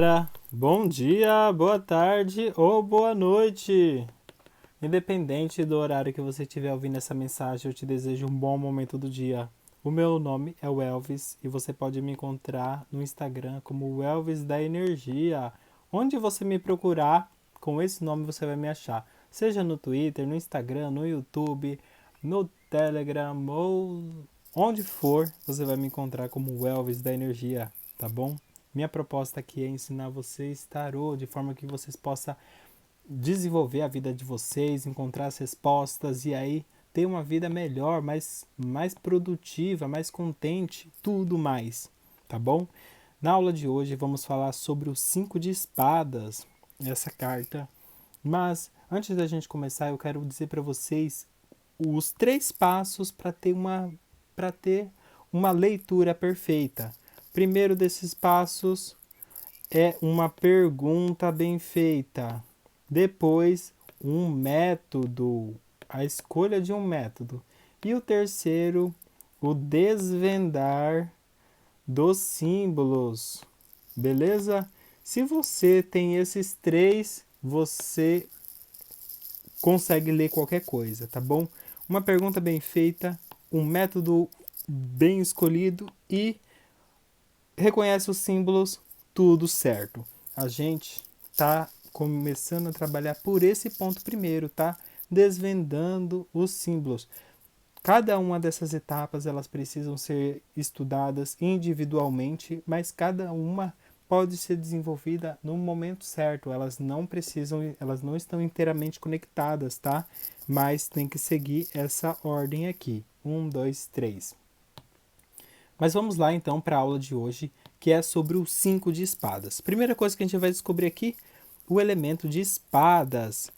galera, bom dia, boa tarde ou boa noite. Independente do horário que você estiver ouvindo essa mensagem, eu te desejo um bom momento do dia. O meu nome é o Elvis e você pode me encontrar no Instagram como o Elvis da Energia. Onde você me procurar, com esse nome você vai me achar. Seja no Twitter, no Instagram, no YouTube, no Telegram ou onde for, você vai me encontrar como o Elvis da Energia, tá bom? Minha proposta aqui é ensinar vocês tarô de forma que vocês possam desenvolver a vida de vocês, encontrar as respostas e aí ter uma vida melhor, mais produtiva, mais contente, tudo mais, tá bom? Na aula de hoje vamos falar sobre o 5 de espadas, essa carta. Mas antes da gente começar, eu quero dizer para vocês os 3 passos para ter uma leitura perfeita. Primeiro desses passos é uma pergunta bem feita. Depois, um método, a escolha de um método. E o terceiro, o desvendar dos símbolos. Beleza? Se você tem esses 3, você consegue ler qualquer coisa, tá bom? Uma pergunta bem feita, um método bem escolhido e reconhece os símbolos, tudo certo. A gente tá começando a trabalhar por esse ponto primeiro, tá? Desvendando os símbolos. Cada uma dessas etapas elas precisam ser estudadas individualmente, mas cada uma pode ser desenvolvida no momento certo. Elas não estão inteiramente conectadas, tá? Mas tem que seguir essa ordem aqui. 1, 2, 3. Mas vamos lá então para a aula de hoje, que é sobre o 5 de espadas. Primeira coisa que a gente vai descobrir aqui, o elemento de espadas.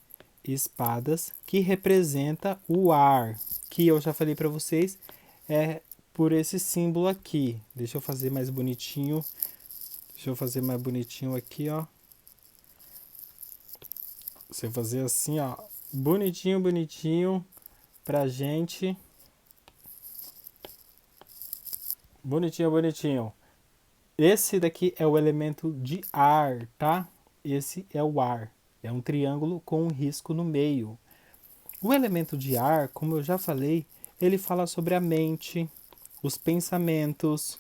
Espadas que representa o ar, que eu já falei para vocês, é por esse símbolo aqui. Deixa eu fazer mais bonitinho. Deixa eu fazer mais bonitinho aqui, ó. Você fazer assim, ó, bonitinho, bonitinho pra gente. Bonitinho, bonitinho. Esse daqui é o elemento de ar, tá? Esse é o ar. É um triângulo com um risco no meio. O elemento de ar, como eu já falei, ele fala sobre a mente, os pensamentos,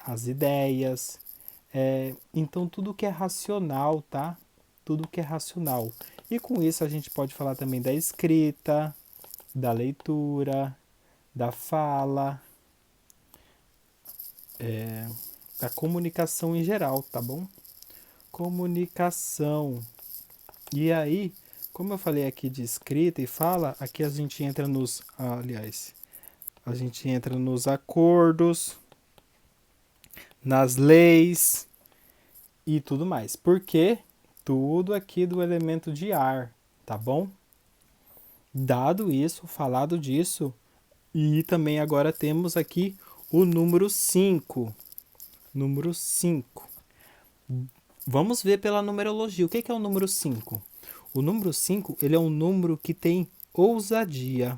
as ideias. Então, tudo que é racional, tá? Tudo que é racional. E com isso a gente pode falar também da escrita, da leitura, da fala, da comunicação em geral, tá bom? Comunicação. E aí, como eu falei aqui de escrita e fala, aqui a gente entra a gente entra nos acordos, nas leis e tudo mais. Porque tudo aqui do elemento de ar, tá bom? Dado isso, falado disso, e também agora temos aqui o número 5. Número 5. Vamos ver pela numerologia. O que é o número 5? O número 5, ele é um número que tem ousadia.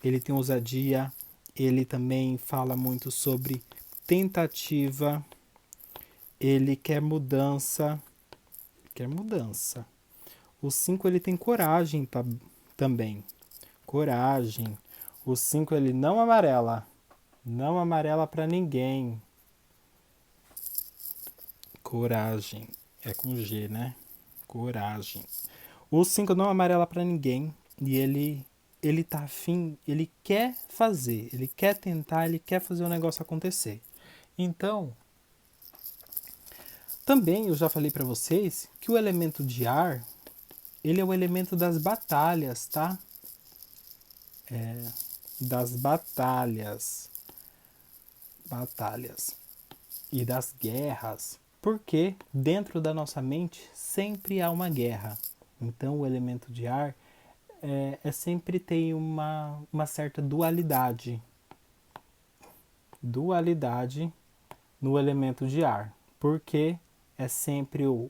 Ele tem ousadia, ele também fala muito sobre tentativa, ele quer mudança, O 5 ele tem coragem também. Coragem. O 5 ele não amarela para ninguém. Coragem. É com G, né? Coragem. O 5 não amarela para ninguém e ele tá afim, ele quer fazer, ele quer tentar, ele quer fazer o negócio acontecer. Então, também eu já falei para vocês que o elemento de ar, ele é o elemento das batalhas, tá? Das batalhas. Batalhas. E das guerras. Porque dentro da nossa mente sempre há uma guerra. Então o elemento de ar sempre tem uma certa dualidade. Dualidade no elemento de ar. Porque é sempre o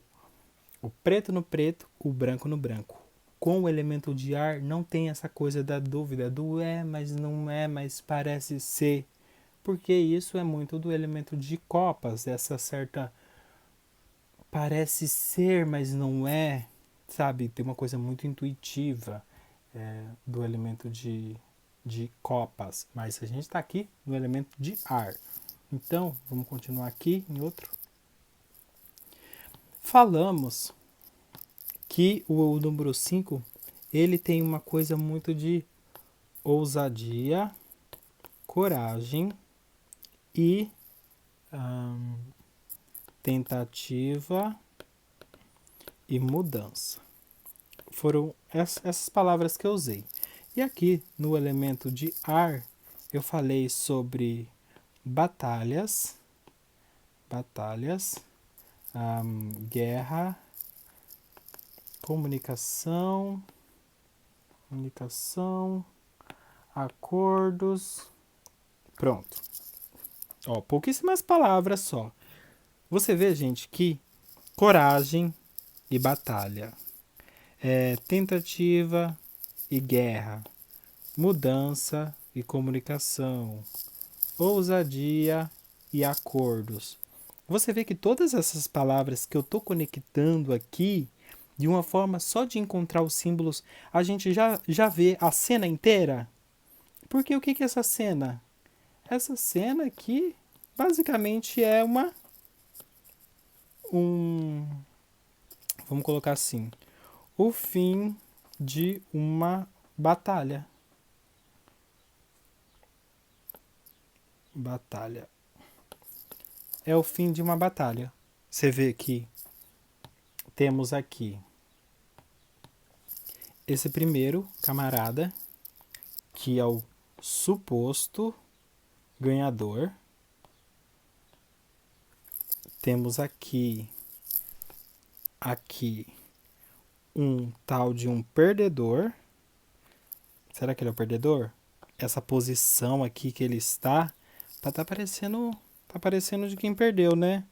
preto no preto, o branco no branco. Com o elemento de ar não tem essa coisa da dúvida, do mas não é, mas parece ser. Porque isso é muito do elemento de copas, essa certa parece ser, mas não é, sabe? Tem uma coisa muito intuitiva do elemento de copas, mas a gente está aqui no elemento de ar. Então, vamos continuar aqui em outro. Falamos que o número 5 ele tem uma coisa muito de ousadia, coragem e tentativa e mudança. Foram essas palavras que eu usei. E aqui no elemento de ar, eu falei sobre batalhas, guerra, comunicação, acordos. Pronto. Ó, pouquíssimas palavras só. Você vê, gente, que coragem e batalha, tentativa e guerra, mudança e comunicação, ousadia e acordos. Você vê que todas essas palavras que eu estou conectando aqui, de uma forma só de encontrar os símbolos, a gente já vê a cena inteira. Porque o que é essa cena? Essa cena aqui, basicamente, é vamos colocar assim, o fim de uma batalha. Batalha. É o fim de uma batalha. Você vê que temos aqui esse primeiro camarada, que é o suposto ganhador. Temos aqui um tal de um perdedor. Será que ele é o perdedor? Essa posição aqui que ele está, tá parecendo de quem perdeu, né?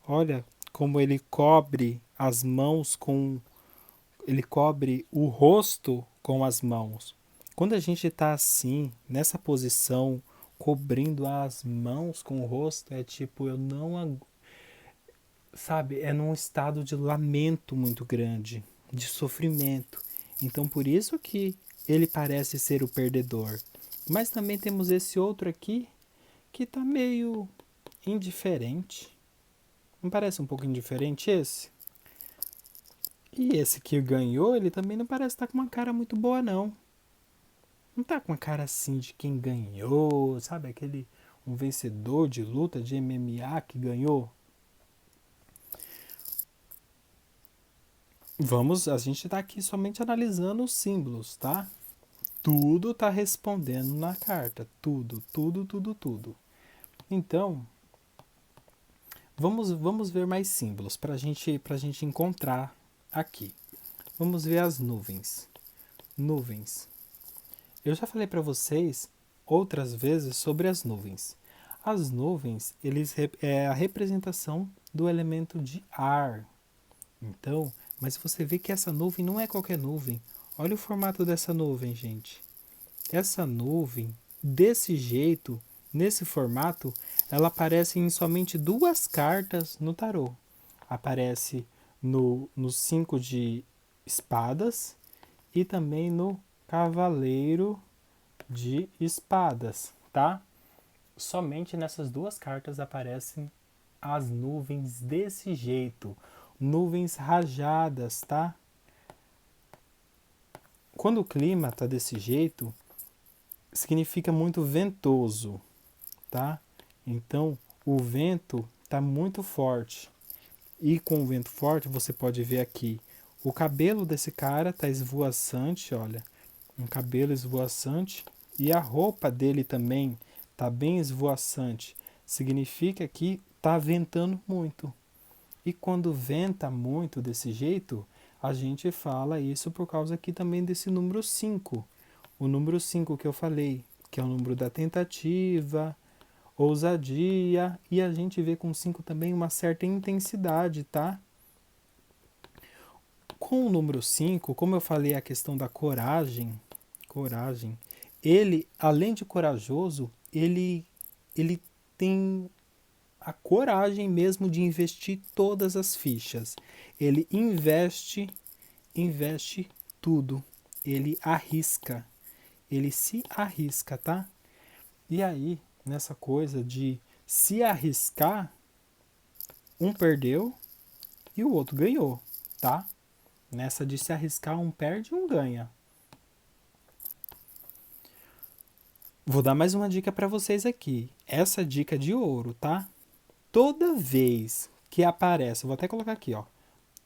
Olha como ele cobre as mãos ele cobre o rosto com as mãos. Quando a gente está assim, nessa posição, cobrindo as mãos com o rosto, é tipo, eu não, sabe, é num estado de lamento muito grande, de sofrimento. Então por isso que ele parece ser o perdedor. Mas também temos esse outro aqui que está meio indiferente. Não parece um pouco indiferente esse? E esse que ganhou, ele também não parece estar com uma cara muito boa, não. Não tá com uma cara assim de quem ganhou, sabe? Um vencedor de luta de MMA que ganhou. A gente tá aqui somente analisando os símbolos, tá? Tudo tá respondendo na carta. Tudo. Então, vamos ver mais símbolos pra gente encontrar aqui. Vamos ver as nuvens. Nuvens. Eu já falei para vocês outras vezes sobre as nuvens. As nuvens, é a representação do elemento de ar. Então, mas você vê que essa nuvem não é qualquer nuvem. Olha o formato dessa nuvem, gente. Essa nuvem, desse jeito, nesse formato, ela aparece em somente 2 cartas no tarô. Aparece no 5 de espadas e também no cavaleiro de espadas, tá? Somente nessas 2 cartas aparecem as nuvens desse jeito, nuvens rajadas, tá? Quando o clima tá desse jeito, significa muito ventoso, tá? Então, o vento tá muito forte. E com o vento forte, você pode ver aqui, o cabelo desse cara tá esvoaçante, olha, um cabelo esvoaçante, e a roupa dele também tá bem esvoaçante. Significa que tá ventando muito. E quando venta muito desse jeito, a gente fala isso por causa aqui também desse número 5. O número 5 que eu falei, que é o número da tentativa, ousadia, e a gente vê com 5 também uma certa intensidade, tá? Com o número 5, como eu falei a questão da coragem, ele, além de corajoso, ele tem a coragem mesmo de investir todas as fichas. Ele investe tudo. Ele arrisca. Ele se arrisca, tá? E aí, nessa coisa de se arriscar, um perdeu e o outro ganhou, tá? Nessa de se arriscar, um perde e um ganha. Vou dar mais uma dica para vocês aqui. Essa dica de ouro, tá? Toda vez que aparece, vou até colocar aqui, ó.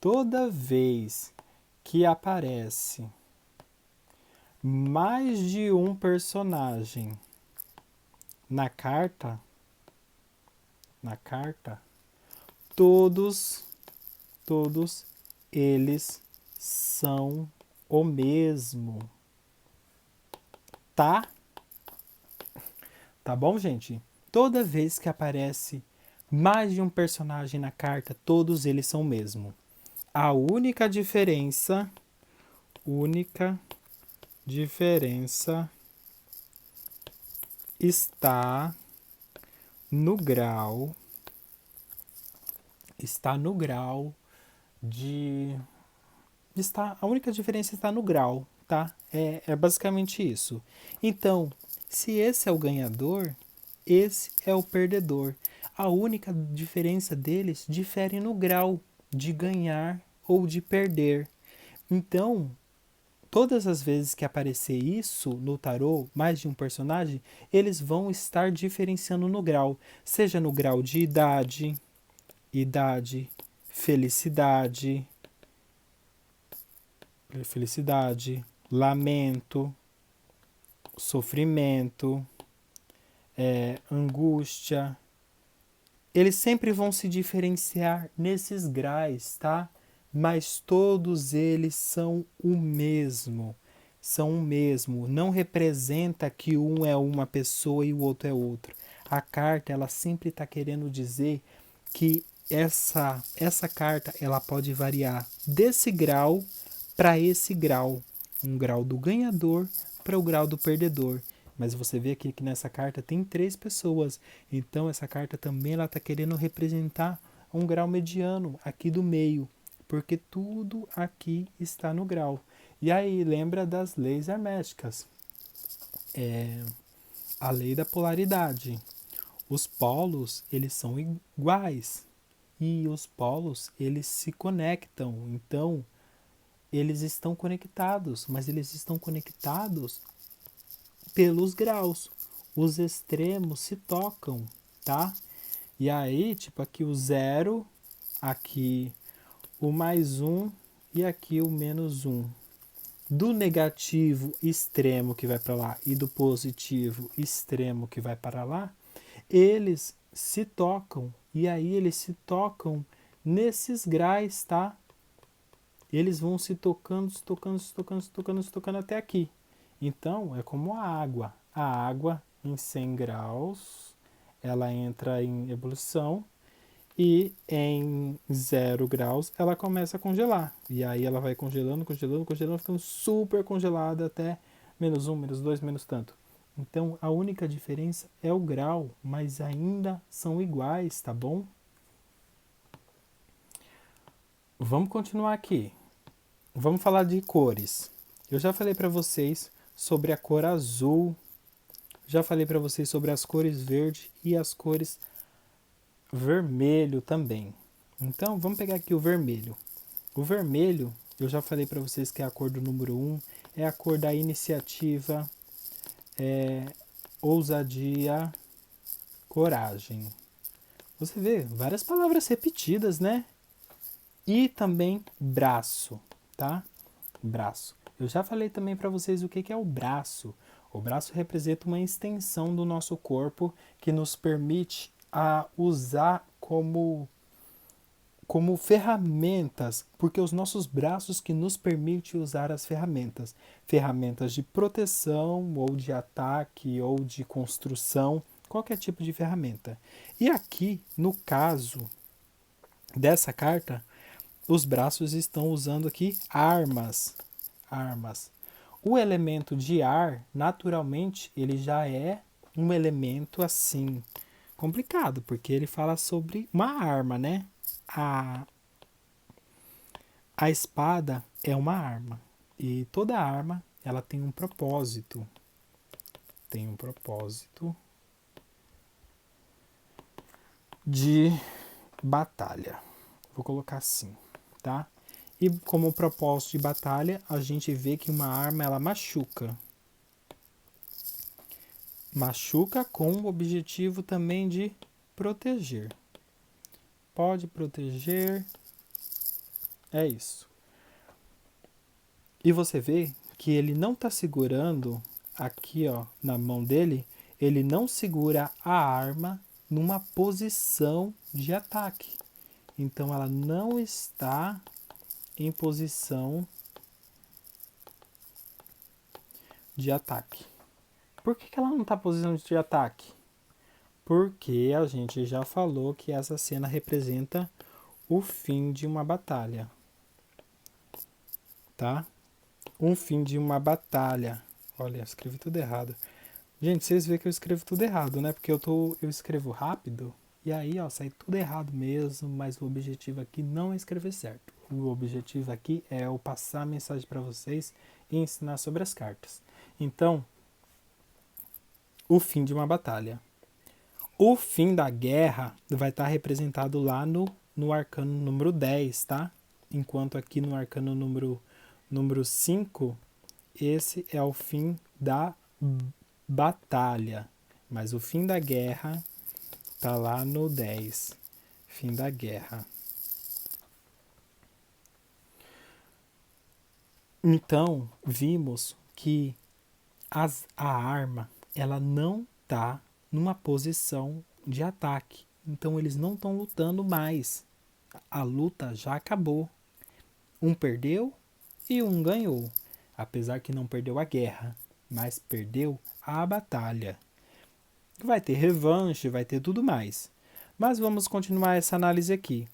Toda vez que aparece mais de um personagem na carta, todos eles são o mesmo. Tá? Tá bom, gente? Toda vez que aparece mais de um personagem na carta, todos eles são o mesmo. A única diferença está no grau de a única diferença está no grau, tá? É basicamente isso. Então, se esse é o ganhador, esse é o perdedor. A única diferença deles difere no grau de ganhar ou de perder. Então, todas as vezes que aparecer isso no tarô, mais de um personagem, eles vão estar diferenciando no grau. Seja no grau de idade, felicidade, lamento, sofrimento, angústia. Eles sempre vão se diferenciar nesses graus, tá? Mas todos eles são o mesmo. São o mesmo. Não representa que um é uma pessoa e o outro é outro. A carta, ela sempre está querendo dizer que essa carta, ela pode variar desse grau para esse grau. Um grau do ganhador para o grau do perdedor. Mas você vê aqui que nessa carta tem 3 pessoas. Então essa carta também ela está querendo representar um grau mediano aqui do meio. Porque tudo aqui está no grau. E aí lembra das leis herméticas. A lei da polaridade. Os polos eles são iguais. E os polos eles se conectam. Então eles estão conectados. Mas eles estão conectados pelos graus. Os extremos se tocam, tá? E aí, tipo, aqui o 0, aqui o mais 1 e aqui o menos 1. Do negativo extremo que vai para lá e do positivo extremo que vai para lá, eles se tocam. E aí eles se tocam nesses graus, tá? Eles vão se tocando até aqui. Então, é como a água. A água, em 100 graus, ela entra em ebulição e em 0 graus ela começa a congelar. E aí ela vai congelando, ficando super congelada até menos 1, menos 2, menos tanto. Então, a única diferença é o grau, mas ainda são iguais, tá bom? Vamos continuar aqui. Vamos falar de cores. Eu já falei para vocês sobre a cor azul. Já falei para vocês sobre as cores verde e as cores vermelho também. Então, vamos pegar aqui o vermelho. O vermelho, eu já falei para vocês que é a cor do número 1, é a cor da iniciativa, ousadia, coragem. Você vê várias palavras repetidas, né? E também braço, tá? Braço. Eu já falei também para vocês o que é o braço. O braço representa uma extensão do nosso corpo que nos permite usar como ferramentas, porque os nossos braços que nos permitem usar as ferramentas. Ferramentas de proteção, ou de ataque, ou de construção, qualquer tipo de ferramenta. E aqui, no caso dessa carta, os braços estão usando aqui armas. O elemento de ar, naturalmente, ele já é um elemento assim, complicado, porque ele fala sobre uma arma, né? A espada é uma arma. E toda arma, ela tem um propósito. Tem um propósito de batalha. Vou colocar assim, tá? E como propósito de batalha, a gente vê que uma arma, ela machuca. Machuca com o objetivo também de proteger. Pode proteger. É isso. E você vê que ele não está segurando aqui, ó, na mão dele, ele não segura a arma numa posição de ataque. Então ela não está em posição de ataque. Por que ela não está em posição de ataque? Porque a gente já falou que essa cena representa o fim de uma batalha. Tá? Um fim de uma batalha. Olha, eu escrevi tudo errado. Gente, vocês veem que eu escrevo tudo errado, né? Porque eu escrevo rápido e aí, ó, sai tudo errado mesmo, mas o objetivo aqui não é escrever certo. O objetivo aqui é eu passar a mensagem para vocês e ensinar sobre as cartas. Então, o fim de uma batalha. O fim da guerra vai estar representado lá no arcano número 10, tá? Enquanto aqui no arcano número 5, esse é o fim da batalha. Mas o fim da guerra tá lá no 10. Fim da guerra. Então, vimos que a arma, ela não tá numa posição de ataque. Então, eles não estão lutando mais. A luta já acabou. Um perdeu e um ganhou. Apesar que não perdeu a guerra, mas perdeu a batalha. Vai ter revanche, vai ter tudo mais. Mas vamos continuar essa análise aqui.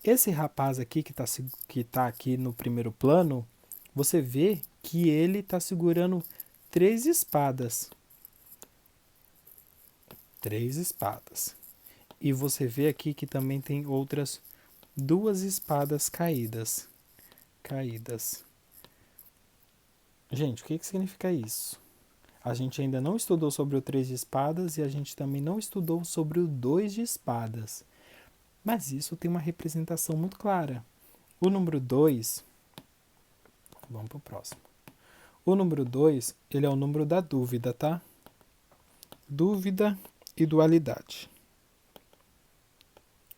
Esse rapaz aqui que tá aqui no primeiro plano, você vê que ele está segurando 3 espadas. 3 espadas. E você vê aqui que também tem outras 2 espadas caídas. Gente, o que significa isso? A gente ainda não estudou sobre o 3 de espadas e a gente também não estudou sobre o 2 de espadas. Mas isso tem uma representação muito clara. O número 2, vamos para o próximo. O número 2, ele é o número da dúvida, tá? Dúvida e dualidade.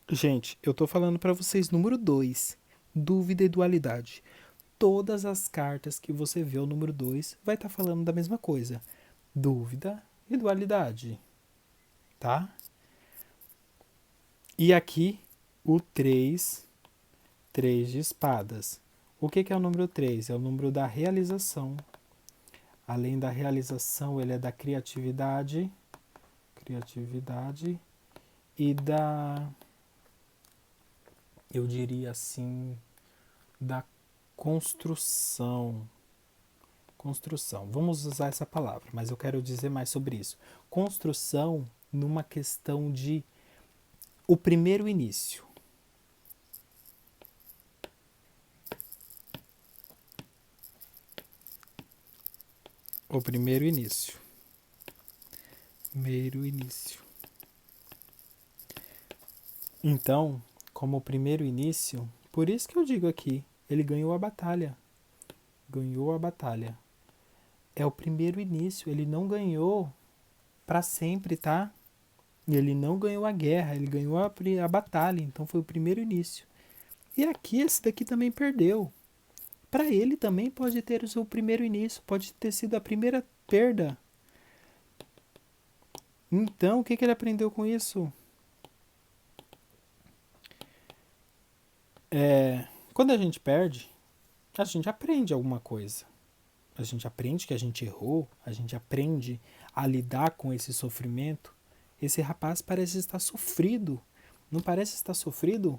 Gente, eu tô falando para vocês número 2, dúvida e dualidade. Todas as cartas que você vê o número 2 vai estar falando da mesma coisa. Dúvida e dualidade, tá? E aqui o 3 de espadas. O que é o número 3? É o número da realização. Além da realização, ele é da criatividade e da, eu diria assim, da construção. Construção. Vamos usar essa palavra, mas eu quero dizer mais sobre isso. Construção numa questão de o primeiro início. O primeiro início. Primeiro início. Então, como o primeiro início, por isso que eu digo aqui, ele ganhou a batalha. Ganhou a batalha. É o primeiro início, ele não ganhou para sempre, tá? Ele não ganhou a guerra, ele ganhou a batalha, então foi o primeiro início. E aqui, esse daqui também perdeu. Para ele também pode ter o seu primeiro início, pode ter sido a primeira perda. Então, o que ele aprendeu com isso? Quando a gente perde, a gente aprende alguma coisa. A gente aprende que a gente errou, a gente aprende a lidar com esse sofrimento. Esse rapaz parece estar sofrido. Não parece estar sofrido?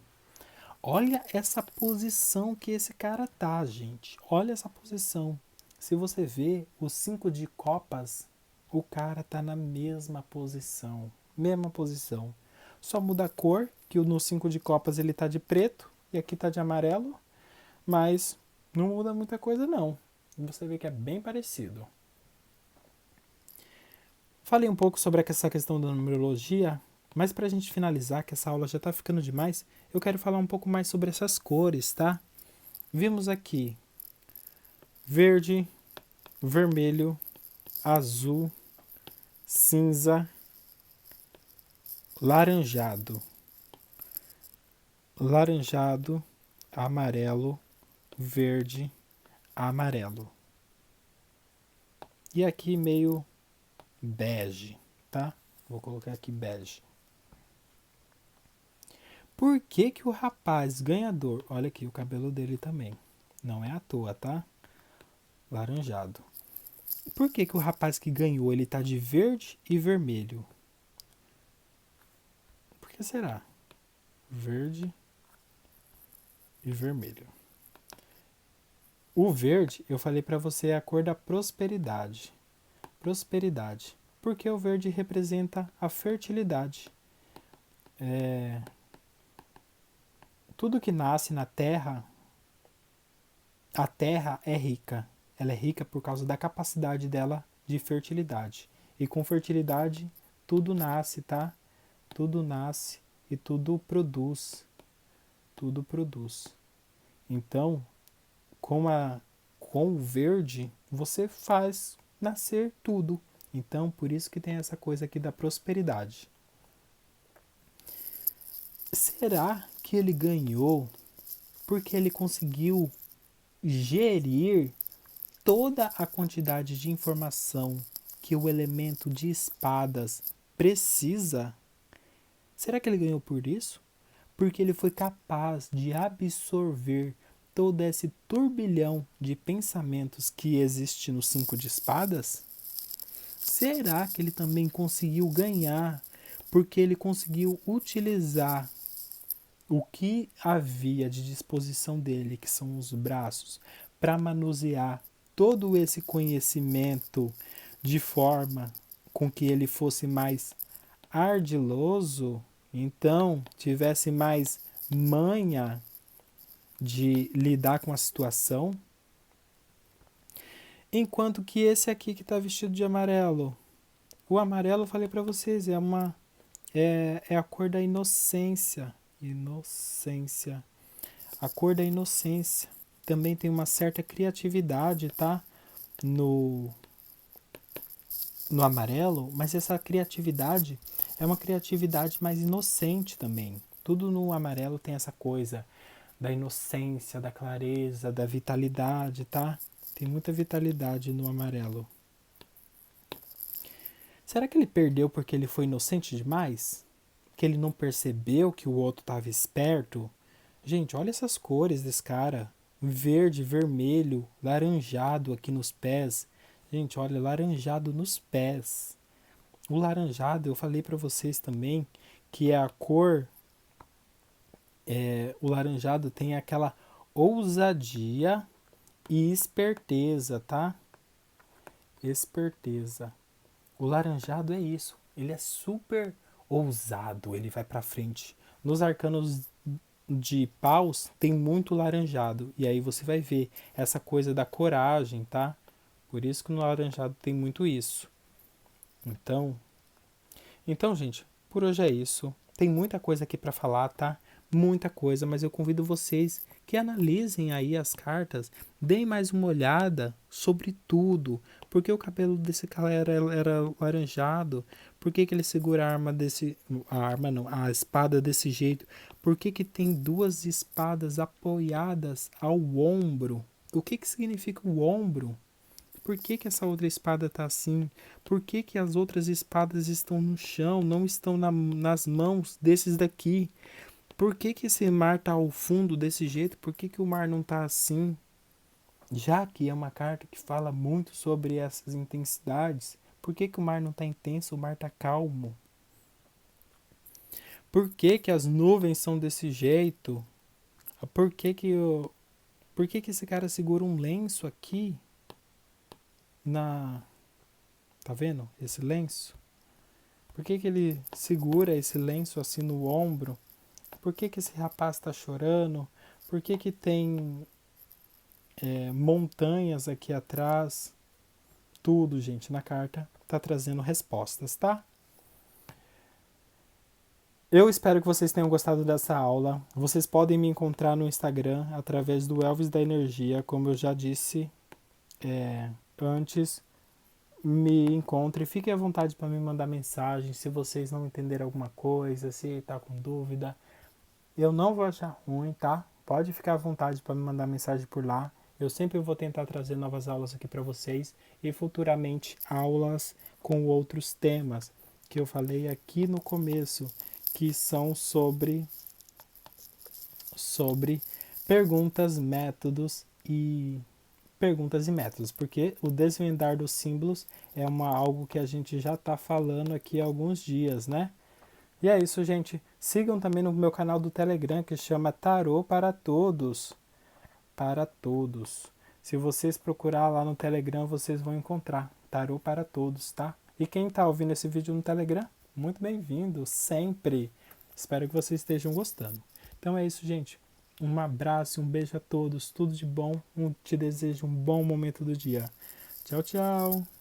Olha essa posição que esse cara tá, gente. Olha essa posição. Se você vê os 5 de copas, o cara tá na mesma posição. mesma posição. Só muda a cor, que no 5 de copas ele tá de preto e aqui tá de amarelo, mas não muda muita coisa não. Você vê que é bem parecido. Falei um pouco sobre essa questão da numerologia, mas para a gente finalizar, que essa aula já está ficando demais, eu quero falar um pouco mais sobre essas cores, tá? Vimos aqui verde, vermelho, azul, cinza, laranjado, laranjado, amarelo, verde, amarelo. E aqui meio bege, tá? Vou colocar aqui bege. Por que que o rapaz ganhador... Olha aqui o cabelo dele também. Não é à toa, tá? Laranjado. Por que que o rapaz que ganhou, ele tá de verde e vermelho? Por que será? Verde e vermelho. O verde, eu falei para você, é a cor da prosperidade. Prosperidade. Porque o verde representa a fertilidade. Tudo que nasce na terra, a terra é rica. Ela é rica por causa da capacidade dela de fertilidade. E com fertilidade, tudo nasce, tá? Tudo nasce e tudo produz. Tudo produz. Então, com o verde, você faz nascer tudo. Então, por isso que tem essa coisa aqui da prosperidade. Será que ele ganhou porque ele conseguiu gerir toda a quantidade de informação que o elemento de espadas precisa? Será que ele ganhou por isso? Porque ele foi capaz de absorver todo esse turbilhão de pensamentos que existe no 5 de espadas? Será que ele também conseguiu ganhar porque ele conseguiu utilizar o que havia de disposição dele, que são os braços, para manusear todo esse conhecimento de forma com que ele fosse mais ardiloso, então tivesse mais manha de lidar com a situação? Enquanto que esse aqui que está vestido de amarelo, o amarelo eu falei para vocês, é a cor da inocência. Inocência. A cor da inocência. Também tem uma certa criatividade, tá? No amarelo, mas essa criatividade é uma criatividade mais inocente também. Tudo no amarelo tem essa coisa da inocência, da clareza, da vitalidade, tá? Tem muita vitalidade no amarelo. Será que ele perdeu porque ele foi inocente demais? Que ele não percebeu que o outro estava esperto? Gente, olha essas cores desse cara. Verde, vermelho, laranjado aqui nos pés. Gente, olha, laranjado nos pés. O laranjado, eu falei para vocês também que é a cor. O laranjado tem aquela ousadia e esperteza, tá? Esperteza. O laranjado é isso. Ele é super ousado, ele vai para frente. Nos arcanos de paus tem muito laranjado e aí você vai ver essa coisa da coragem, tá? Por isso que no laranjado tem muito isso. Então, gente, por hoje é isso. Tem muita coisa aqui para falar, tá? Muita coisa, mas eu convido vocês que analisem aí as cartas, deem mais uma olhada sobre tudo. Por que o cabelo desse cara era laranjado? Por que ele segura a arma desse. A arma não, a espada desse jeito? Por que tem duas espadas apoiadas ao ombro? O que significa o ombro? Por que essa outra espada está assim? Por que as outras espadas estão no chão, não estão nas mãos desses daqui? Por que esse mar está ao fundo desse jeito? Por que o mar não está assim? Já que é uma carta que fala muito sobre essas intensidades, por que o mar não está intenso, o mar está calmo? Por que as nuvens são desse jeito? Por que esse cara segura um lenço aqui na... Tá vendo esse lenço? Por que que ele segura esse lenço assim no ombro? Por que que esse rapaz está chorando? Por que que tem montanhas aqui atrás? Tudo, gente, na carta tá trazendo respostas, tá? Eu espero que vocês tenham gostado dessa aula. Vocês podem me encontrar no Instagram através do Elvis da Energia, como eu já disse antes. Me encontre, fiquem à vontade para me mandar mensagem se vocês não entenderam alguma coisa, se está com dúvida. Eu não vou achar ruim, tá? Pode ficar à vontade para me mandar mensagem por lá. Eu sempre vou tentar trazer novas aulas aqui para vocês e futuramente aulas com outros temas que eu falei aqui no começo, que são sobre perguntas, métodos, porque o desvendar dos símbolos é algo que a gente já está falando aqui há alguns dias, né? E é isso, gente. Sigam também no meu canal do Telegram que chama Tarô para Todos. Para todos. Se vocês procurar lá no Telegram, vocês vão encontrar Tarô para Todos, tá? E quem está ouvindo esse vídeo no Telegram, muito bem-vindo, sempre. Espero que vocês estejam gostando. Então é isso, gente. Um abraço, um beijo a todos, tudo de bom. Te desejo um bom momento do dia. Tchau, tchau.